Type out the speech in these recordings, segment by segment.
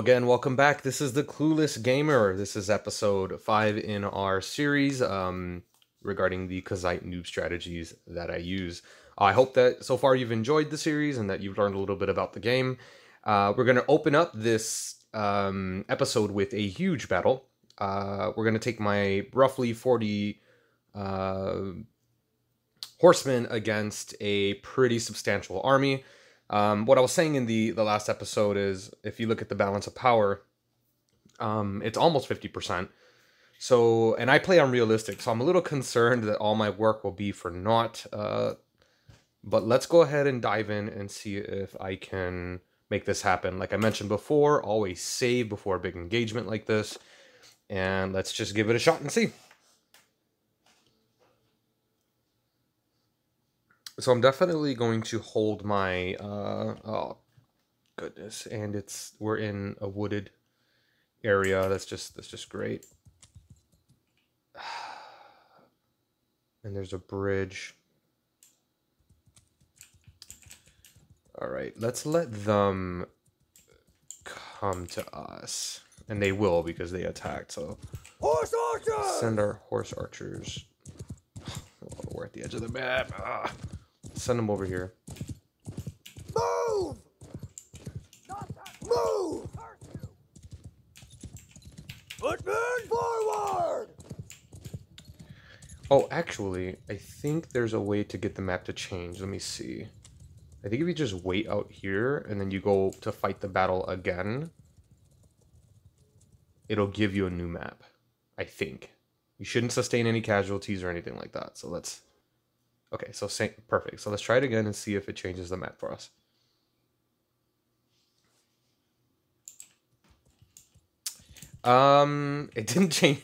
again, welcome back. This is the Clueless Gamer. This is episode 5 in our series regarding the Khuzait noob strategies that I use. I hope that so far you've enjoyed the series and that you've learned a little bit about the game. We're going to open up this episode with a huge battle. We're going to take my roughly 40 horsemen against a pretty substantial army. What I was saying in the last episode is, if you look at the balance of power, it's almost 50%. So, and I play on realistic, so I'm a little concerned that all my work will be for naught. But let's go ahead and dive in and see if I can make this happen. Like I mentioned before, always save before a big engagement like this. And let's just give it a shot and see. So I'm definitely going to hold my, oh goodness, and we're in a wooded area. That's just great. And there's a bridge. All right, let's let them come to us. And they will, because they attacked, so. Horse archers! Send our horse archers. Oh, we're at the edge of the map. Send them over here. Move! Move! Footmen forward! Oh, actually, I think there's a way to get the map to change. Let me see. I think if you just wait out here and then you go to fight the battle again, it'll give you a new map. I think. You shouldn't sustain any casualties or anything like that. So let's... Okay, so perfect. So let's try it again and see if it changes the map for us. It didn't change.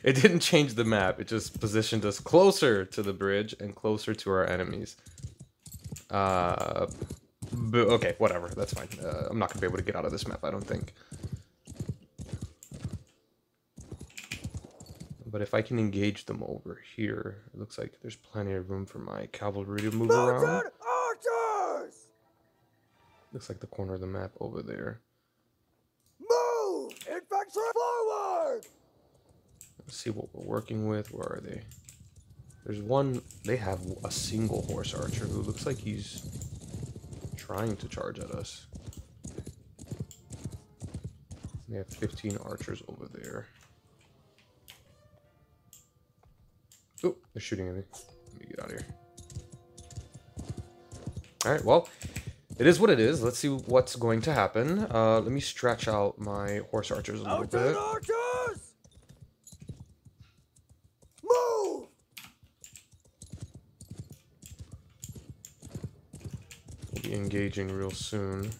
It didn't change the map. It just positioned us closer to the bridge and closer to our enemies. But okay, whatever. That's fine. I'm not gonna be able to get out of this map, I don't think. But if I can engage them over here, it looks like there's plenty of room for my cavalry to move around. Archers! Looks like the corner of the map over there. Move! Infantry forward! Let's see what we're working with. Where are they? There's one. They have a single horse archer who looks like he's trying to charge at us. They have 15 archers over there. Oh, they're shooting at me. Let me get out of here. Alright, well, it is what it is. Let's see what's going to happen. Let me stretch out my horse archers a little bit. Archers! Move! We'll be engaging real soon.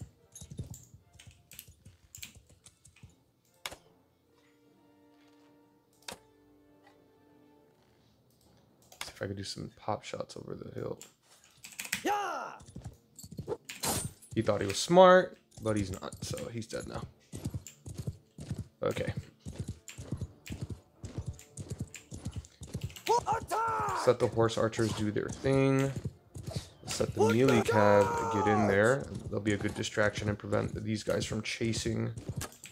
If I could do some pop shots over the hill. Yeah! He thought he was smart, but he's not, so he's dead now. Okay. Attack! Let the horse archers do their thing. Let's let the melee cav get in there. They'll be a good distraction and prevent these guys from chasing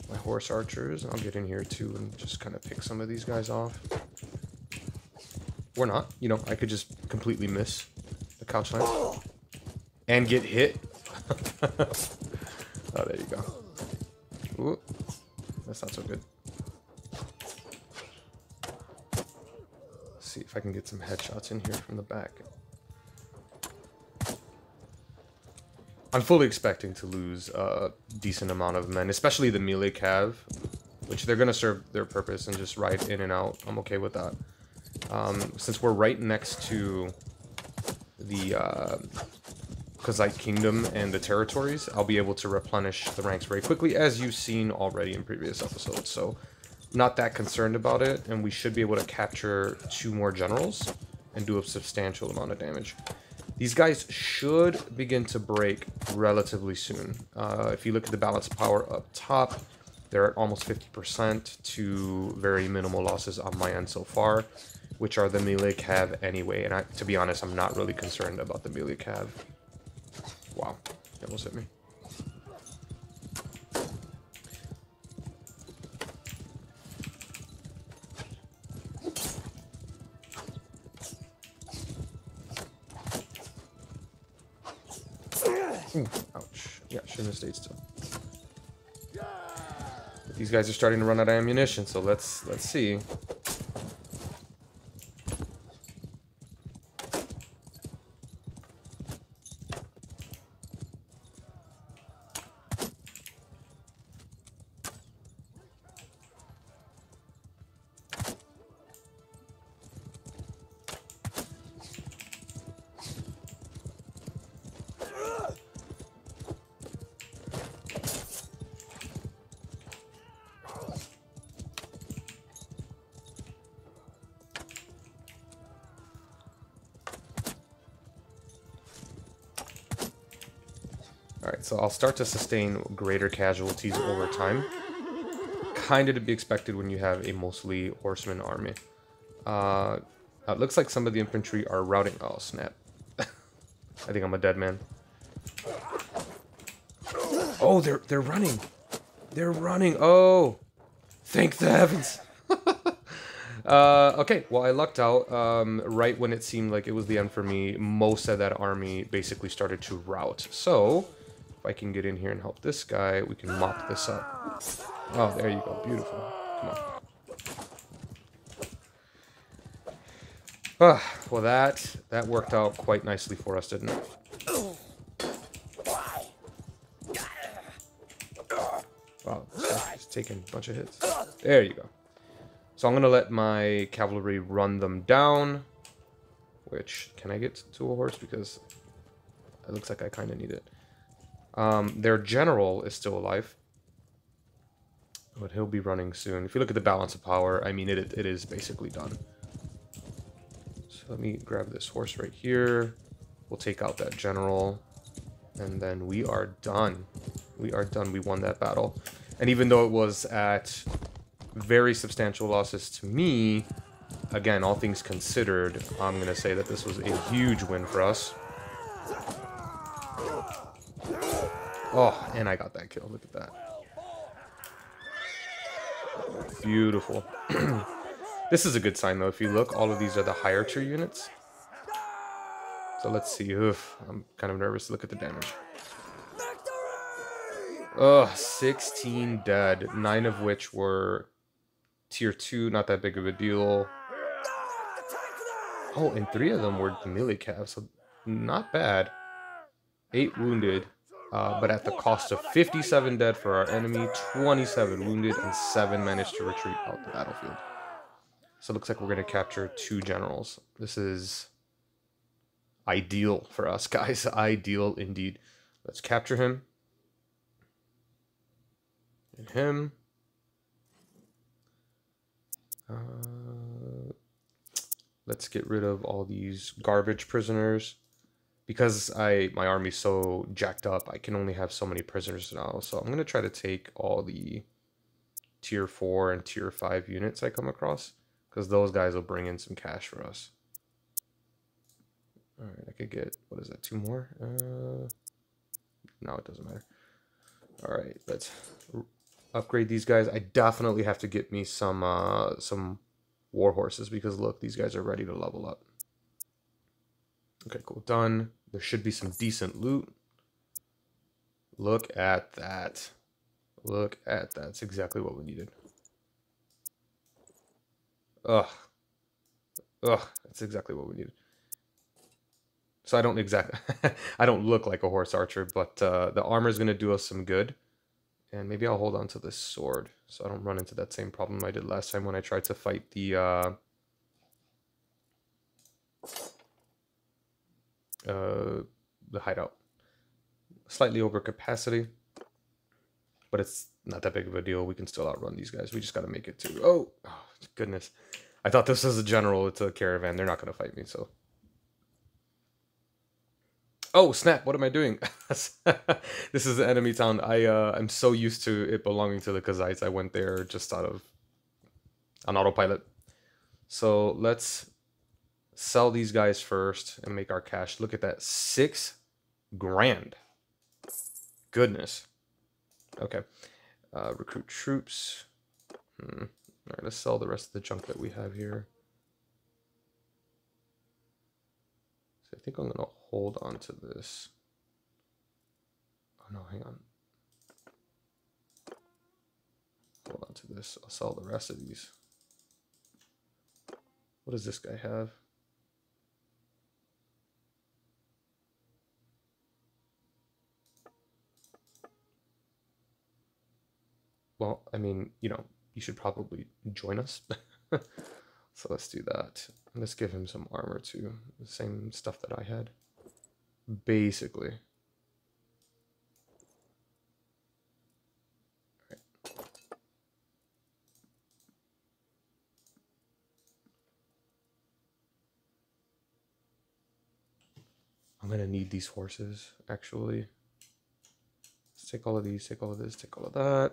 my horse archers. I'll get in here too and just kind of pick some of these guys off. Or not. You know, I could just completely miss the couch lance. And get hit. Oh, there you go. Ooh, that's not so good. Let's see if I can get some headshots in here from the back. I'm fully expecting to lose a decent amount of men, especially the melee cav, which they're going to serve their purpose and just ride in and out. I'm okay with that. Since we're right next to the Khuzait Kingdom and the territories, I'll be able to replenish the ranks very quickly, as you've seen already in previous episodes. So, not that concerned about it, and we should be able to capture 2 more generals and do a substantial amount of damage. These guys should begin to break relatively soon. If you look at the balance of power up top, they're at almost 50% to very minimal losses on my end so far, which are the melee cav anyway. And to be honest, I'm not really concerned about the melee cav. Wow, he almost hit me. Ooh, ouch. Yeah, shouldn't have stayed still. But these guys are starting to run out of ammunition, so let's see. Alright, so I'll start to sustain greater casualties over time. Kind of to be expected when you have a mostly horseman army. It looks like some of the infantry are routing. Oh, snap. I think I'm a dead man. Oh, they're running. They're running. Oh, thank the heavens. Okay, well, I lucked out. Right when it seemed like it was the end for me, most of that army basically started to rout. So, if I can get in here and help this guy, we can mop this up. Oh, there you go. Beautiful. Come on. Well, that worked out quite nicely for us, didn't it? Wow, this guy's taking a bunch of hits. There you go. So I'm going to let my cavalry run them down. Which, can I get to a horse? Because it looks like I kind of need it. Their general is still alive. But he'll be running soon. If you look at the balance of power, I mean, it is basically done. So let me grab this horse right here. We'll take out that general. And then we are done. We are done. We won that battle. And even though it was at very substantial losses to me, again, all things considered, I'm going to say that this was a huge win for us. Oh, and I got that kill. Look at that. Beautiful. This is a good sign, though. If you look, all of these are the higher tier units. So let's see. Oof, I'm kind of nervous to look at the damage. Ugh, 16 dead. 9 of which were tier 2. Not that big of a deal. Oh, and 3 of them were the melee calves. So not bad. 8 wounded. But at the cost of 57 dead for our enemy, 27 wounded, and 7 managed to retreat out the battlefield. So it looks like we're going to capture 2 generals. This is ideal for us, guys. Ideal indeed. Let's capture him. And him. Let's get rid of all these garbage prisoners. Because my army's so jacked up, I can only have so many prisoners now. So I'm going to try to take all the tier 4 and tier 5 units I come across. Because those guys will bring in some cash for us. Alright, I could get, what is that, 2 more? No, it doesn't matter. Alright, let's upgrade these guys. I definitely have to get me some war horses. Because look, these guys are ready to level up. Okay, cool. Done. There should be some decent loot. Look at that. Look at that. That's exactly what we needed. Ugh. Ugh. That's exactly what we needed. So I don't I don't look like a horse archer, but the armor is going to do us some good. And maybe I'll hold on to this sword so I don't run into that same problem I did last time when I tried to fight the hideout. Slightly over capacity, but it's not that big of a deal. We can still outrun these guys. We just got to make it to... Oh, goodness. I thought this was a general. It's a caravan. They're not going to fight me, so... Oh, snap. What am I doing? This is the enemy town. I'm so used to it belonging to the Khuzaits. I went there just out of... on autopilot. So let's sell these guys first and make our cash. Look at that. 6 grand. Goodness. Okay. Recruit troops. Alright, let's sell the rest of the junk that we have here. So I think I'm going to hold on to this. no, hang on. Hold on to this. I'll sell the rest of these. What does this guy have? Well, I mean, you know, you should probably join us. So let's do that. Let's give him some armor too. The same stuff that I had. Basically. Right. I'm gonna need these horses, actually. Let's take all of these, take all of this, take all of that.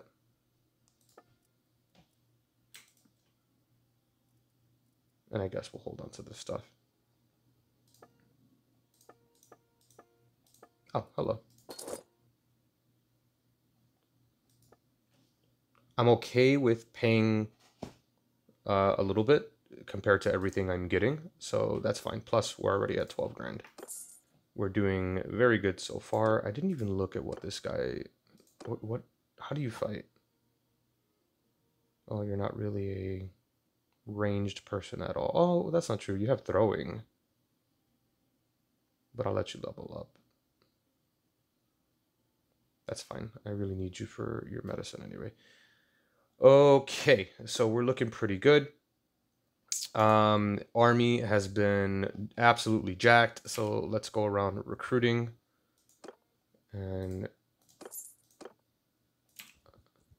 And I guess we'll hold on to this stuff. Oh, hello. I'm okay with paying a little bit compared to everything I'm getting, so that's fine. Plus, we're already at 12 grand. We're doing very good so far. I didn't even look at what this guy... What? How do you fight? Oh, you're not really a ranged person at all. Oh, that's not true. You have throwing. But I'll let you level up. That's fine. I really need you for your medicine anyway. Okay, so we're looking pretty good. Army has been absolutely jacked, so let's go around recruiting. And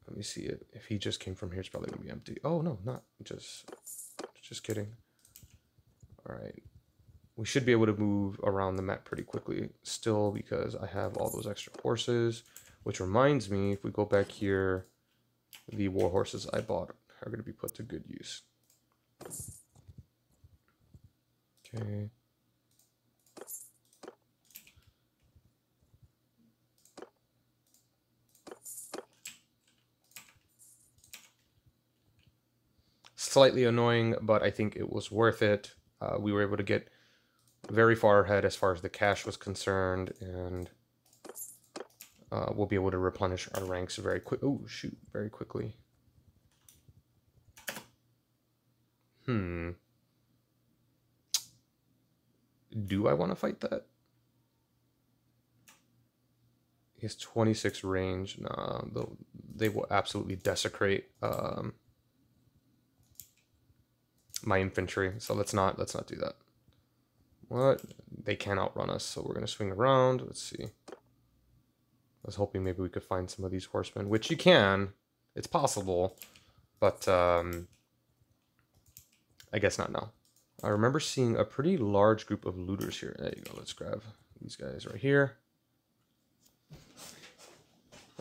let me see it. If he just came from here, it's probably gonna be empty. Oh no, not just kidding. All right, we should be able to move around the map pretty quickly still because I have all those extra horses. Which reminds me, if we go back here, the war horses I bought are going to be put to good use. Okay. Slightly annoying, but I think it was worth it. We were able to get very far ahead as far as the cash was concerned, and we'll be able to replenish our ranks very quick. Oh, shoot, very quickly. Do I want to fight that? He has 26 range. Nah, they will absolutely desecrate my infantry. So let's not do that. What? They can't outrun us, so we're gonna swing around. Let's see. I was hoping maybe we could find some of these horsemen, which you can. It's possible, but I guess not now. I remember seeing a pretty large group of looters here. There you go. Let's grab these guys right here.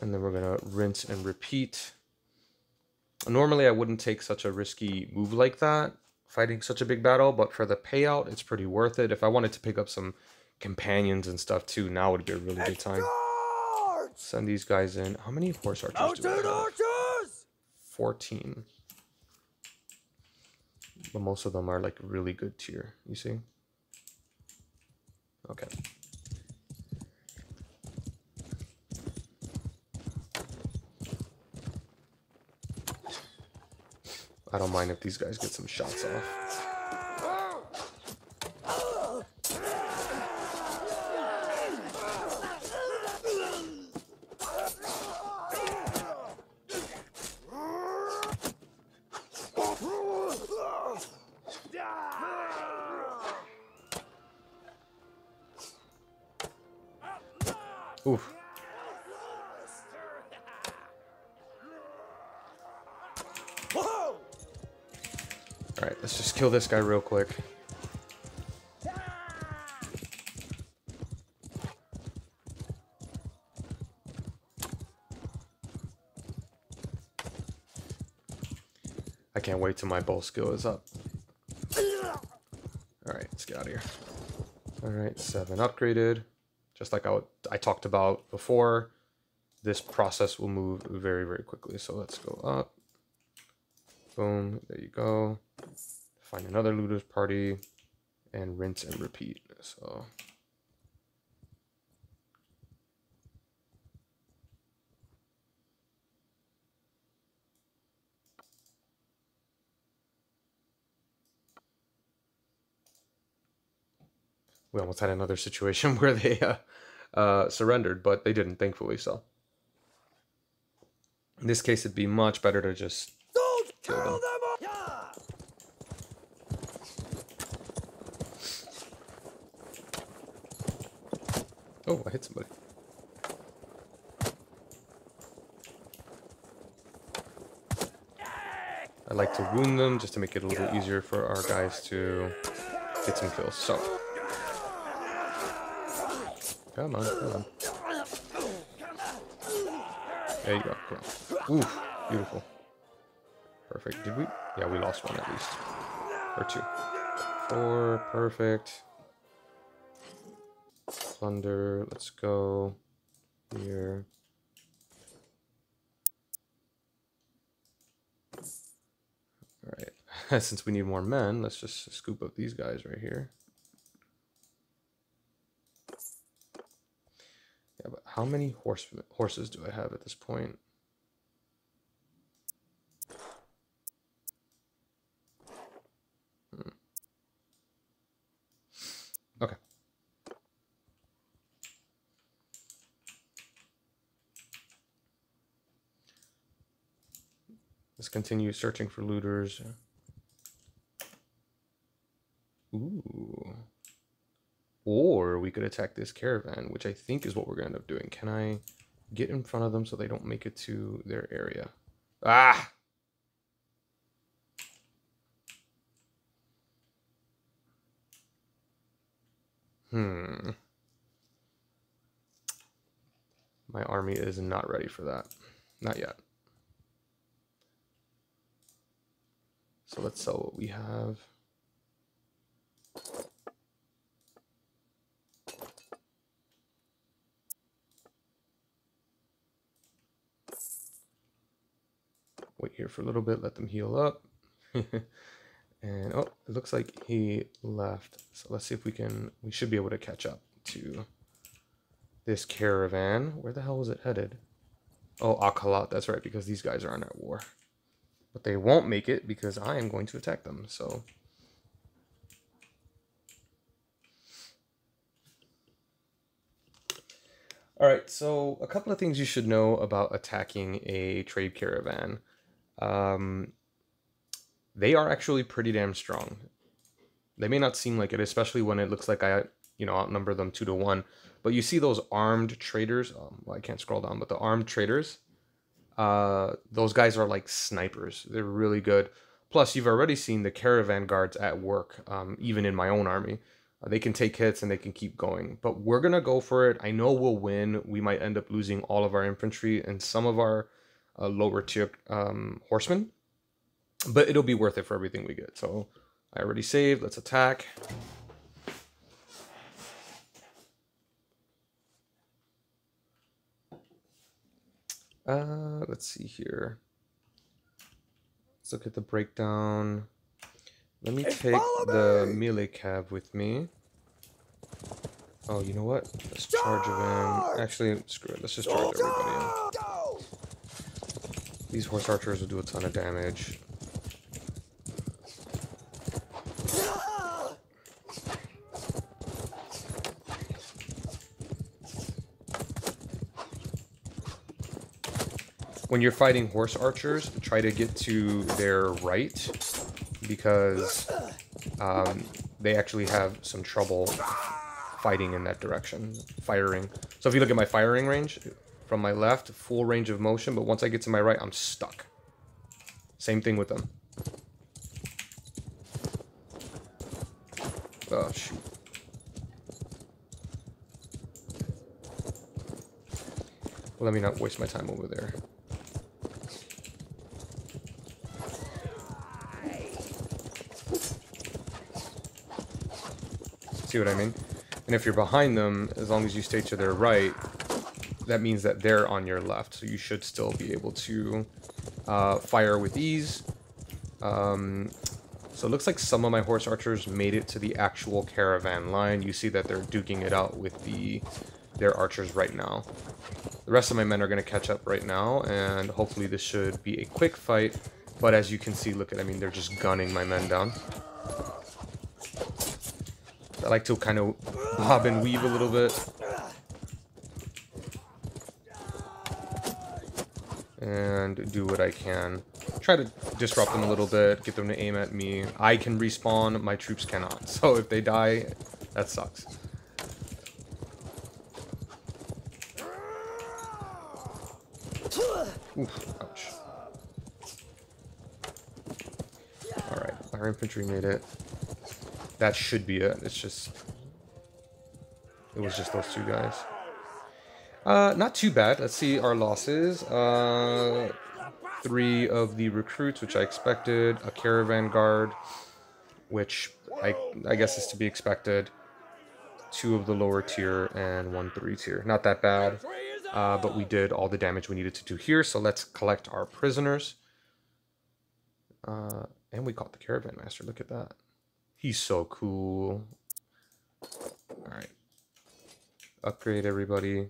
And then we're going to rinse and repeat. Normally, I wouldn't take such a risky move like that, fighting such a big battle, but for the payout, it's pretty worth it. If I wanted to pick up some companions and stuff too, now would be a really good time. Send these guys in. How many horse archers do we have? 14. But most of them are like really good tier, you see? Okay. I don't mind if these guys get some shots off. Oof. Alright, let's just kill this guy real quick. I can't wait till my bow skill is up. Alright, let's get out of here. Alright, 7 upgraded. Just like I talked about before, this process will move very, very quickly. So let's go up. Boom, there you go. Find another looters party and rinse and repeat. So We almost had another situation where they surrendered, but they didn't, thankfully. So in this case, it'd be much better to just kill them. Yeah. Oh, I hit somebody. I like to wound them just to make it a little easier for our guys to get some kills. So, come on, come on. There you go. Come on. Ooh, beautiful. Perfect. Did we? Yeah, we lost one at least. Or two. 4. Perfect. Plunder. Let's go here. Alright. Since we need more men, let's just scoop up these guys right here. Yeah, but how many horses do I have at this point? Okay. Let's continue searching for looters. Ooh. Or we could attack this caravan, which I think is what we're going to end up doing. Can I get in front of them so they don't make it to their area? Ah! My army is not ready for that. Not yet. So let's sell what we have. Wait here for a little bit, let them heal up. And oh, it looks like he left. So let's see if we should be able to catch up to this caravan. Where the hell was it headed? Oh, Akalat, that's right, because these guys are on at war. But they won't make it because I am going to attack them, so. Alright, so a couple of things you should know about attacking a trade caravan. They are actually pretty damn strong. They may not seem like it, especially when it looks like I, outnumber them 2 to 1. But you see those armed traders. Well, I can't scroll down, but the armed traders, those guys are like snipers. They're really good. Plus, you've already seen the caravan guards at work, even in my own army. They can take hits and they can keep going. But we're going to go for it. I know we'll win. We might end up losing all of our infantry and some of our lower tier horsemen. But it'll be worth it for everything we get. So I already saved. Let's attack. Let's see here. Let's look at the breakdown. Let me take the melee cav with me. Oh, you know what? Let's charge him. Actually, screw it. Let's just charge everybody in. These horse archers will do a ton of damage. When you're fighting horse archers, try to get to their right because they actually have some trouble fighting in that direction, firing. So if you look at my firing range, from my left, full range of motion, but once I get to my right, I'm stuck. Same thing with them. Oh, shoot. Let me not waste my time over there. See what I mean? And if you're behind them, as long as you stay to their right, that means that they're on your left. So you should still be able to fire with ease. So it looks like some of my horse archers made it to the actual caravan line. You see that they're duking it out with their archers right now. The rest of my men are going to catch up right now, and hopefully this should be a quick fight. But as you can see, look at, I mean, they're just gunning my men down. I like to kind of bob and weave a little bit. And do what I can. Try to disrupt them a little bit, get them to aim at me. I can respawn, my troops cannot. So if they die, that sucks. Oof, ouch. Alright, our infantry made it. That should be it. It's just... It was just those two guys. Not too bad. Let's see our losses. 3 of the recruits, which I expected. A caravan guard, which I guess is to be expected. 2 of the lower tier and 1 3 tier. Not that bad. But we did all the damage we needed to do here. So let's collect our prisoners. And we caught the caravan master. Look at that. He's so cool. Alright. Upgrade everybody.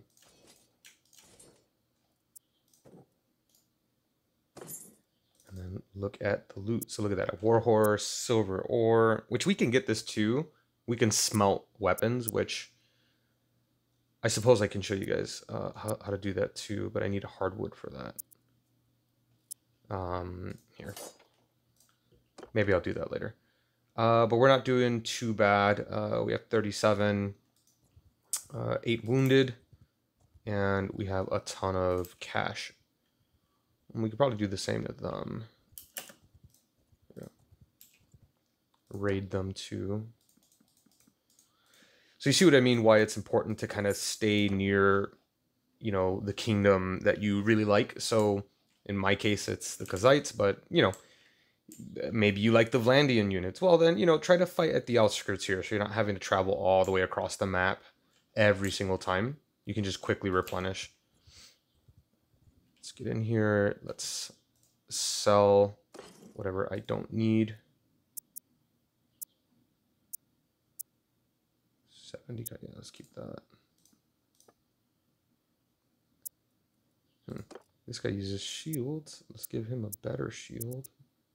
And then look at the loot. So look at that. A warhorse, silver ore, which we can get this too. We can smelt weapons, which I suppose I can show you guys how to do that too, but I need a hardwood for that. Here. Maybe I'll do that later. But we're not doing too bad. We have 37, 8 wounded, and we have a ton of cash. And we could probably do the same to them. Yeah. Raid them too. So you see what I mean, why it's important to kind of stay near, you know, the kingdom that you really like. So in my case, it's the Khuzaits, but, you know, maybe you like the Vlandian units. Well, then, you know, try to fight at the outskirts here, so you're not having to travel all the way across the map every single time. You can just quickly replenish. Let's get in here. Let's sell whatever I don't need. 70, yeah, let's keep that. This guy uses shields. Let's give him a better shield.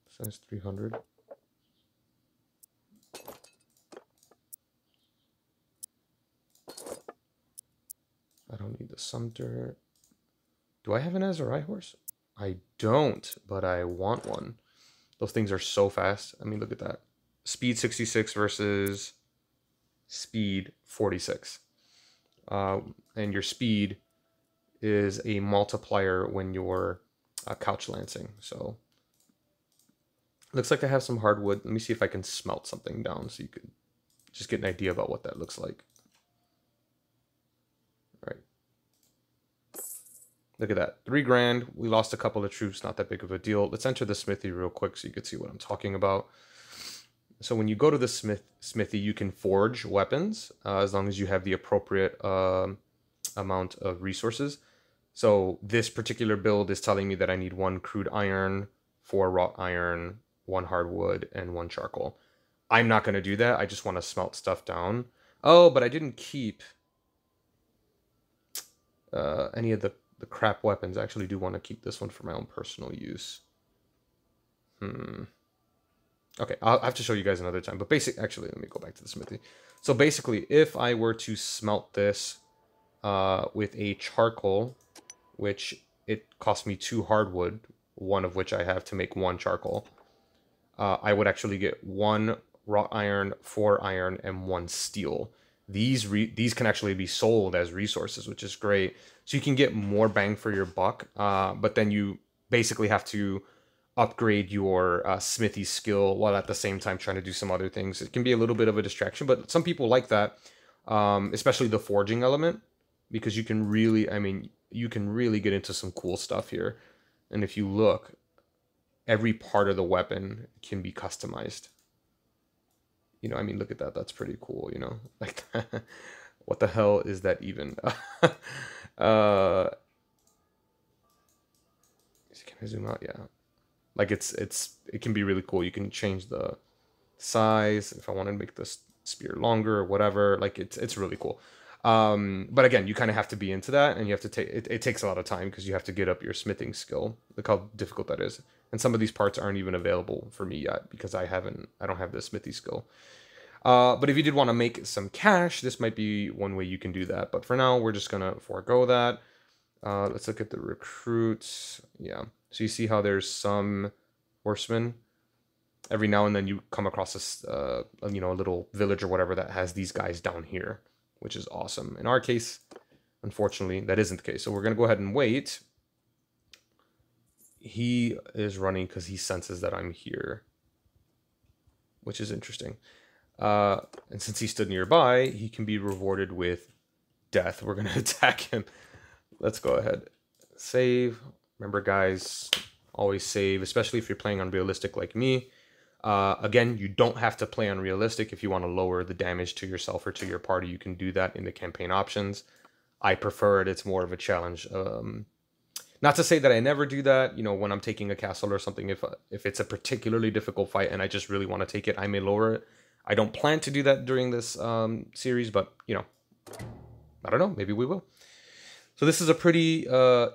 Size 300. I don't need the Sumter. Do I have an Azurai horse? I don't, but I want one. Those things are so fast. I mean, look at that. Speed 66 versus speed 46. And your speed is a multiplier when you're couch lancing. So looks like I have some hardwood. Let me see if I can smelt something down so you could just get an idea about what that looks like. All right. Look at that. 3 grand. We lost a couple of troops. Not that big of a deal. Let's enter the smithy real quick so you can see what I'm talking about. So when you go to the smithy, you can forge weapons as long as you have the appropriate amount of resources. So this particular build is telling me that I need 1 crude iron, 4 wrought iron, 1 hardwood, and 1 charcoal. I'm not going to do that. I just want to smelt stuff down. Oh, but I didn't keep any of the crap weapons. I actually do want to keep this one for my own personal use. Okay, I'll have to show you guys another time. But actually, let me go back to the smithy. So basically, if I were to smelt this with a charcoal, which it cost me 2 hardwood, 1 of which I have to make 1 charcoal, I would actually get 1 wrought iron, 4 iron, and 1 steel. These can actually be sold as resources, which is great. So you can get more bang for your buck, but then you basically have to upgrade your smithy skill while at the same time trying to do some other things. It can be a little bit of a distraction, but some people like that, especially the forging element, because you can really, I mean, you can really get into some cool stuff here. And if you look, every part of the weapon can be customized. You know, I mean, look at that. That's pretty cool, you know? Like, what the hell is that even? Can I zoom out? Yeah. Like, it can be really cool. You can change the size if I want to make this spear longer or whatever. Like, it's really cool. But again, you kind of have to be into that, and you have to take it takes a lot of time because you have to get up your smithing skill. Look how difficult that is. And some of these parts aren't even available for me yet because I don't have the smithy skill. But if you did want to make some cash, this might be one way you can do that. But for now, we're just going to forego that. Let's look at the recruits. Yeah. So you see how there's some horsemen. Every now and then you come across a little village or whatever that has these guys down here, which is awesome. In our case, unfortunately, that isn't the case. So we're going to go ahead and wait. He is running because he senses that I'm here, which is interesting. And since he stood nearby, he can be rewarded with death. We're going to attack him. Let's go ahead. Save. Remember, guys, always save, especially if you're playing on realistic like me. Again, you don't have to play on realistic. If you want to lower the damage to yourself or to your party, you can do that in the campaign options. I prefer it. It's more of a challenge. Not to say that I never do that. You know, when I'm taking a castle or something, if it's a particularly difficult fight and I just really want to take it, I may lower it. I don't plan to do that during this series, but, you know, I don't know. Maybe we will. So this is a pretty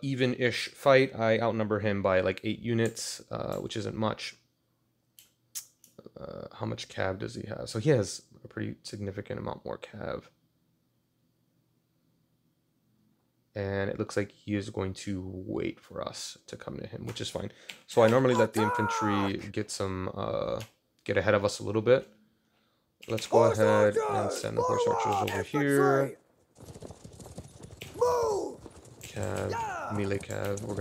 even-ish fight. I outnumber him by like 8 units, which isn't much. How much cav does he have? So he has a pretty significant amount more cav. And it looks like he is going to wait for us to come to him, which is fine. So I normally let the infantry get ahead of us a little bit. Let's go ahead and send the horse archers over here. Cav, melee cav. I'm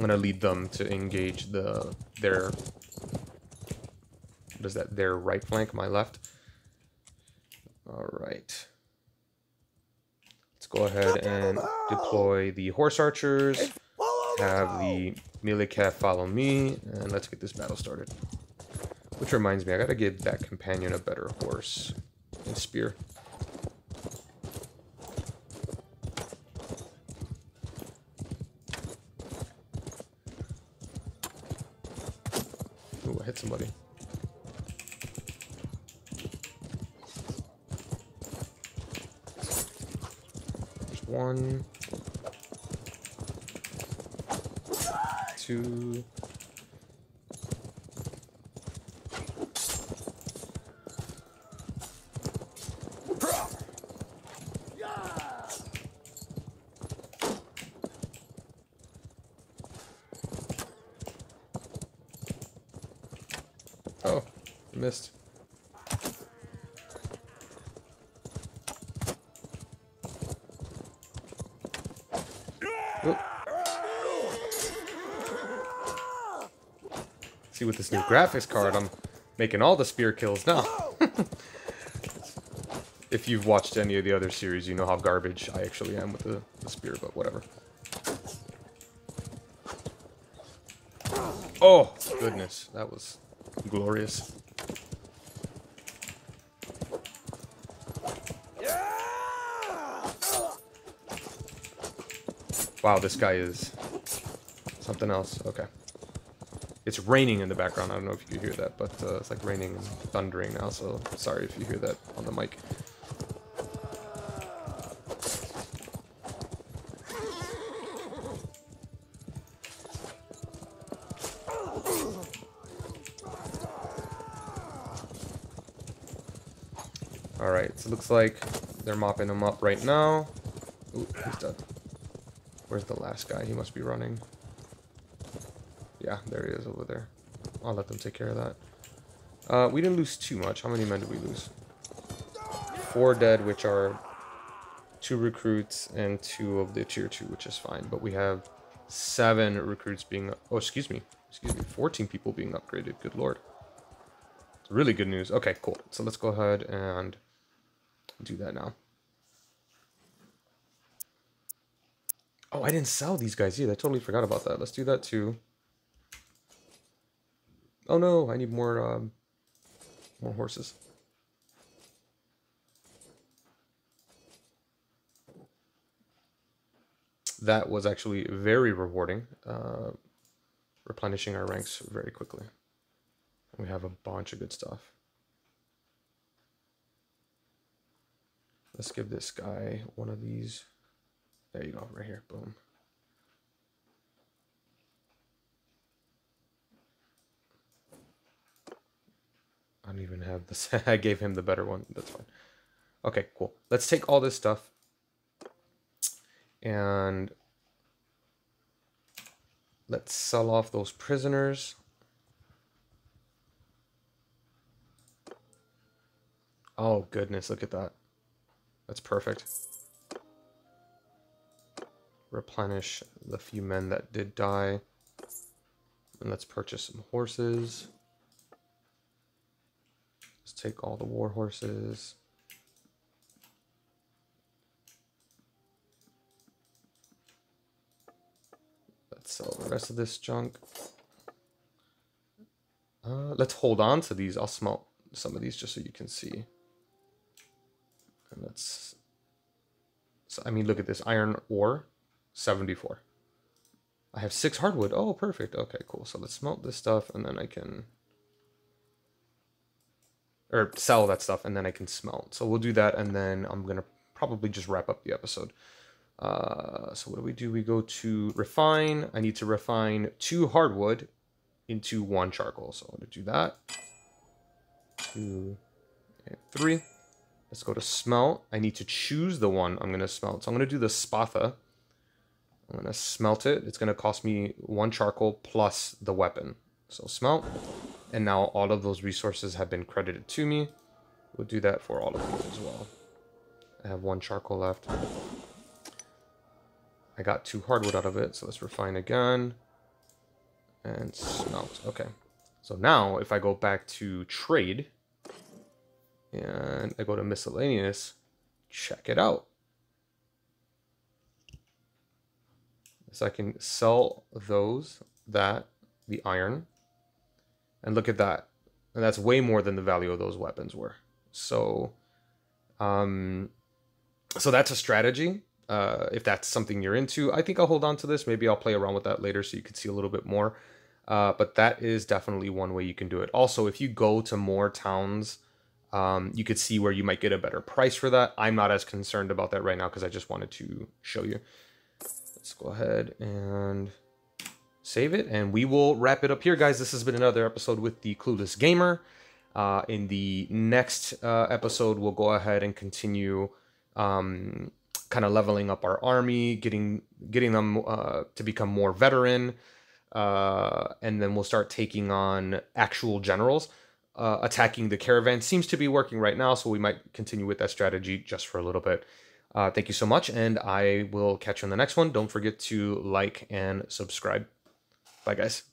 gonna lead them to engage their right flank, my left. All right. Let's go ahead and deploy the horse archers. Have the melee cav follow me, and let's get this battle started. Which reminds me, I gotta give that companion a better horse and spear. Ooh, I hit somebody. There's 1, 2. Oh, missed. Oop. See, with this new graphics card, I'm making all the spear kills now. If you've watched any of the other series, you know how garbage I actually am with the spear, but whatever. Oh, goodness. That was glorious. Wow, this guy is something else. Okay. It's raining in the background. I don't know if you hear that, but it's like raining and thundering now, so sorry if you hear that on the mic. Alright, so it looks like they're mopping him up right now. Ooh, he's dead. Where's the last guy? He must be running. Yeah, there he is over there. I'll let them take care of that. We didn't lose too much. How many men did we lose? 4 dead, which are 2 recruits and 2 of the tier 2, which is fine. But we have 7 recruits being... Oh, excuse me. 14 people being upgraded. Good lord. Really good news. Okay, cool. So let's go ahead and do that now. Oh, I didn't sell these guys either. I totally forgot about that. Let's do that too. Oh no, I need more horses. That was actually very rewarding. Replenishing our ranks very quickly. We have a bunch of good stuff. Let's give this guy one of these. There you go, right here. Boom. I don't even have this. I gave him the better one. That's fine. Okay, cool. Let's take all this stuff. And let's sell off those prisoners. Oh, goodness. Look at that. That's perfect. Replenish the few men that did die. And let's purchase some horses. Let's take all the war horses. Let's sell the rest of this junk. Let's hold on to these. I'll smelt some of these just so you can see. And let's... So, I mean, look at this. Iron ore, 74. I have 6 hardwood. Oh, perfect. Okay, cool. So let's smelt this stuff, and then I can... Or sell that stuff, and then I can smelt. So we'll do that, and then I'm going to probably just wrap up the episode. So what do? We go to refine. I need to refine 2 hardwood into 1 charcoal. So I'm going to do that. 2 and 3. Let's go to smelt. I need to choose the one I'm going to smelt. So I'm going to do the spatha. I'm going to smelt it. It's going to cost me 1 charcoal plus the weapon. So smelt. And now all of those resources have been credited to me. We'll do that for all of these as well. I have 1 charcoal left. I got 2 hardwood out of it. So let's refine again. And smelt. Okay. So now if I go back to trade... And I go to miscellaneous, check it out. So I can sell those, the iron, and look at that. And that's way more than the value of those weapons were. So, so that's a strategy. If that's something you're into, I think I'll hold on to this. Maybe I'll play around with that later so you can see a little bit more. But that is definitely one way you can do it. Also, if you go to more towns, you could see where you might get a better price for that. I'm not as concerned about that right now because I just wanted to show you. Let's go ahead and save it, and we will wrap it up here, guys. This has been another episode with the Clueless Gamer. In the next episode, we'll go ahead and continue kind of leveling up our army, getting them to become more veteran, and then we'll start taking on actual generals. Attacking the caravan seems to be working right now, so we might continue with that strategy just for a little bit. Thank you so much, and I will catch you on the next one. Don't forget to like and subscribe. Bye, guys.